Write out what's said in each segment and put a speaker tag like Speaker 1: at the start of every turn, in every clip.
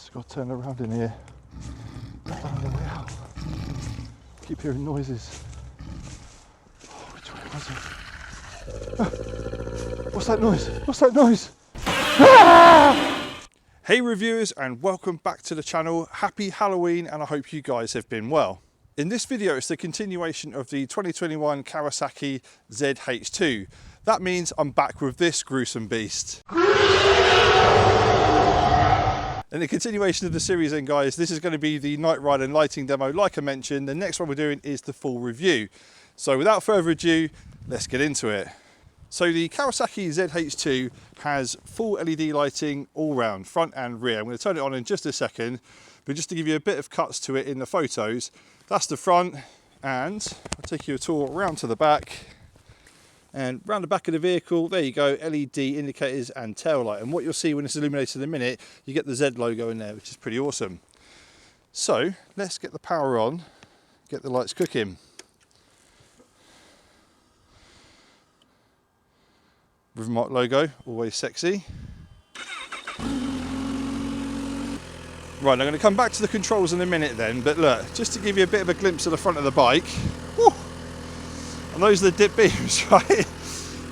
Speaker 1: I've got to turn around in here. I found a way out. Keep hearing noises. Oh, which way was it? What's that noise? What's that noise? Hey reviewers, and welcome back to the channel. Happy Halloween, and I hope you guys have been well. In this video, it's the continuation of the 2021 Kawasaki Z H2. That means I'm back with this gruesome beast. In the continuation of the series then, guys, this is going to be the night ride and lighting demo. Like I mentioned, the next one we're doing is the full review. So without further ado, let's get into it. So the Kawasaki Z H2 has full LED lighting all round, front and rear. I'm going to turn it on in just a second, but just to give you a bit of cuts to it in the photos, that's the front, and I'll take you a tour around to the back. And round the back of the vehicle, there you go, LED indicators and tail light. And what you'll see when it's illuminated in a minute, you get the Z logo in there, which is pretty awesome. So let's get the power on, get the lights cooking. Rev logo, always sexy. Right, I'm going to come back to the controls in a minute then, but look, just to give you a bit of a glimpse of the front of the bike. Woo! And those are the dip beams, right?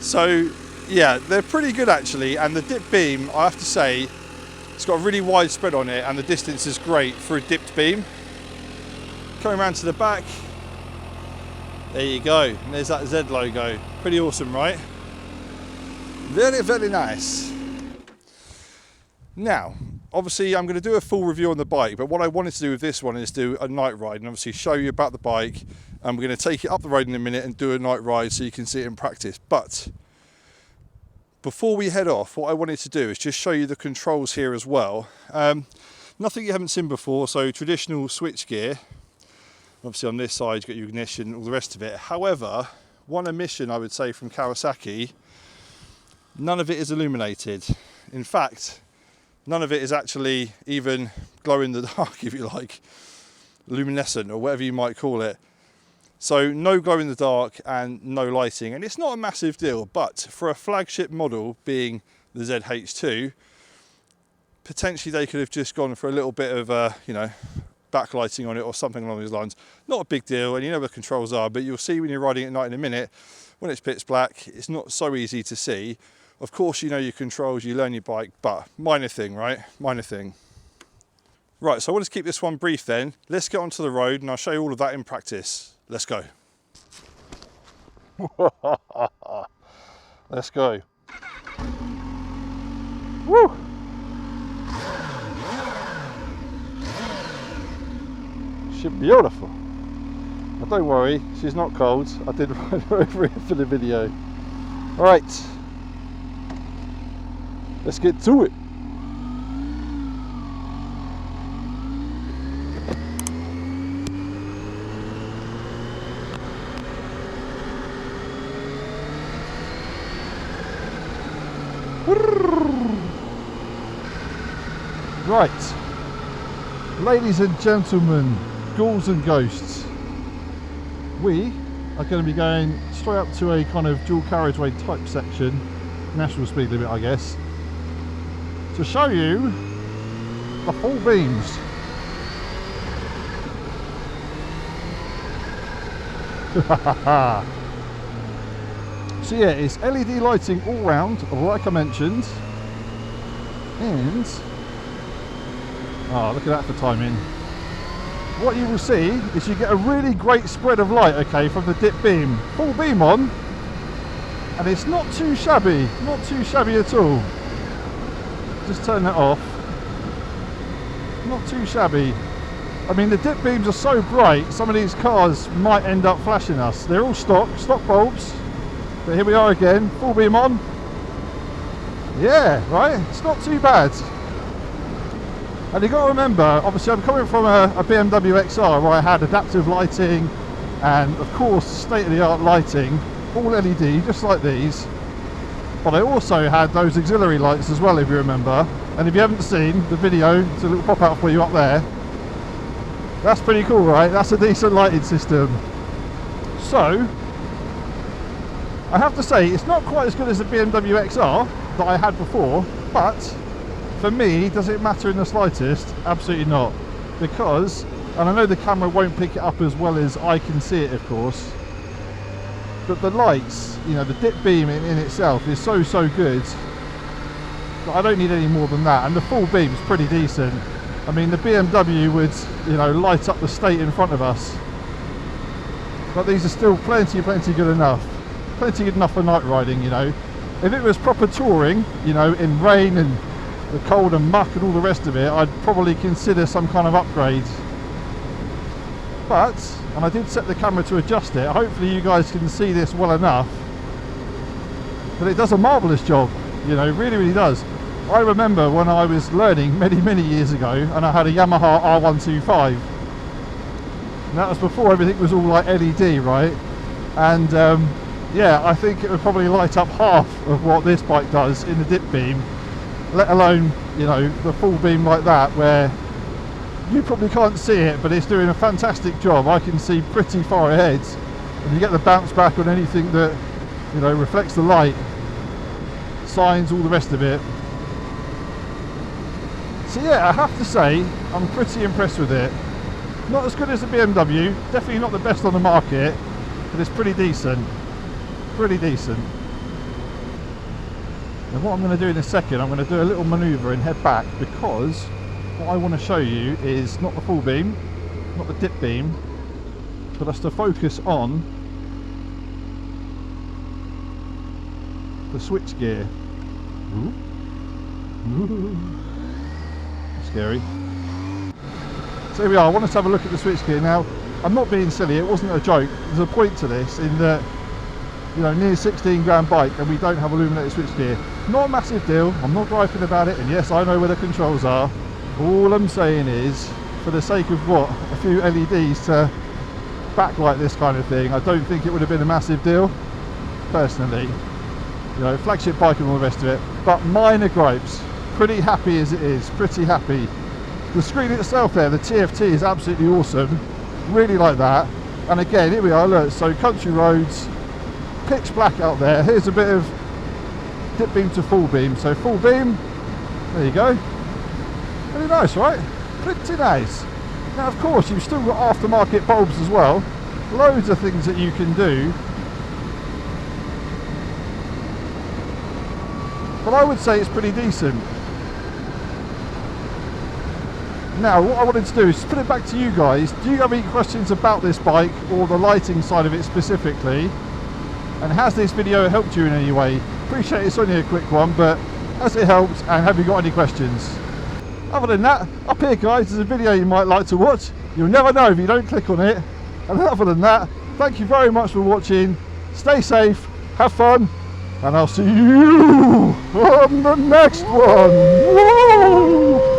Speaker 1: So yeah, they're pretty good actually, and the dip beam, I have to say, it's got a really wide spread on it and the distance is great for a dipped beam. Coming around to the back, there you go, and there's that Z logo. Pretty awesome, right? Very, very nice. Now, obviously I'm going to do a full review on the bike, but what I wanted to do with this one is do a night ride and obviously show you about the bike, and we're going to take it up the road in a minute and do a night ride so you can see it in practice. But before we head off, what I wanted to do is just show you the controls here as well. Nothing you haven't seen before, so traditional switch gear. Obviously on this side you've got your ignition, all the rest of it. However, one omission I would say from Kawasaki, none of it is illuminated. In fact, none of it is actually even glow in the dark, if you like, luminescent or whatever you might call it. So no glow in the dark and no lighting, and it's not a massive deal, but for a flagship model being the Z H2, potentially they could have just gone for a little bit of you know, backlighting on it or something along those lines. Not a big deal, and you know where the controls are, but you'll see when you're riding at night in a minute, when it's pitch black, it's not so easy to see. Of course, you know your controls, you learn your bike, but minor thing, right? Minor thing. Right, so I want to keep this one brief then. Let's get onto the road and I'll show you all of that in practice. Let's go. Let's go. Woo! She's beautiful. But don't worry, she's not cold. I did ride her over here for the video. All right. Let's get to it. Right, ladies and gentlemen, ghouls and ghosts, we are going to be going straight up to a kind of dual carriageway type section, national speed limit I guess, to show you the full beams. So yeah, it's LED lighting all round, like I mentioned, and oh, look at that for timing. What you will see is you get a really great spread of light, okay, from the dip beam. Full beam on, and it's not too shabby at all. Just turn that off. Not too shabby. I mean, the dip beams are so bright, some of these cars might end up flashing us. They're all stock bulbs. But here we are again, full beam on. Yeah, right, it's not too bad. And you've got to remember, obviously I'm coming from a BMW XR where I had adaptive lighting and of course state-of-the-art lighting, all LED, just like these. But I also had those auxiliary lights as well, if you remember. And if you haven't seen the video, it's a little pop-out for you up there. That's pretty cool, right? That's a decent lighting system. So, I have to say, it's not quite as good as the BMW XR that I had before, but for me, does it matter in the slightest? Absolutely not. Because, and I know the camera won't pick it up as well as I can see it, of course, but the lights, you know, the dip beam in itself is so good that I don't need any more than that. And the full beam is pretty decent. I mean, the BMW would, you know, light up the state in front of us. But these are still plenty good enough. Plenty good enough for night riding, you know. If it was proper touring, you know, in rain and the cold and muck and all the rest of it, I'd probably consider some kind of upgrade. But, and I did set the camera to adjust it, hopefully you guys can see this well enough, but it does a marvellous job, you know, really does. I remember when I was learning many years ago, and I had a Yamaha R125, and that was before everything was all like LED, right? And yeah, I think it would probably light up half of what this bike does in the dip beam, let alone, you know, the full beam like that, where you probably can't see it, but it's doing a fantastic job. I can see pretty far ahead, and you get the bounce back on anything that, you know, reflects the light, signs, all the rest of it. So yeah, I have to say, I'm pretty impressed with it. Not as good as the BMW, definitely not the best on the market, but it's pretty decent. Pretty decent. And what I'm going to do in a second, I'm going to do a little manoeuvre and head back, because what I want to show you is not the full beam, not the dip beam, but us to focus on the switch gear. Ooh. Ooh. Scary. So here we are, I want us to have a look at the switch gear. Now, I'm not being silly, it wasn't a joke. There's a point to this in that, you know, near 16 grand bike and we don't have illuminated switch gear. Not a massive deal, I'm not griping about it, and yes, I know where the controls are. All I'm saying is, for the sake of what, a few LEDs to backlight this kind of thing, I don't think it would have been a massive deal, personally. You know, flagship bike and all the rest of it, but minor gripes. Pretty happy as it is, pretty happy. The screen itself there, the TFT, is absolutely awesome. Really like that. And again, here we are, look, so country roads, pitch black out there. Here's a bit of dip beam to full beam. So full beam, there you go. Pretty nice, right? Pretty nice. Now, of course, you've still got aftermarket bulbs as well. Loads of things that you can do. But I would say it's pretty decent. Now, what I wanted to do is put it back to you guys. Do you have any questions about this bike or the lighting side of it specifically? And has this video helped you in any way? Appreciate it's only a quick one, but has it helped, and have you got any questions? Other than that, up here guys, there's a video you might like to watch. You'll never know if you don't click on it. And other than that, thank you very much for watching. Stay safe, have fun, and I'll see you on the next one. Woo!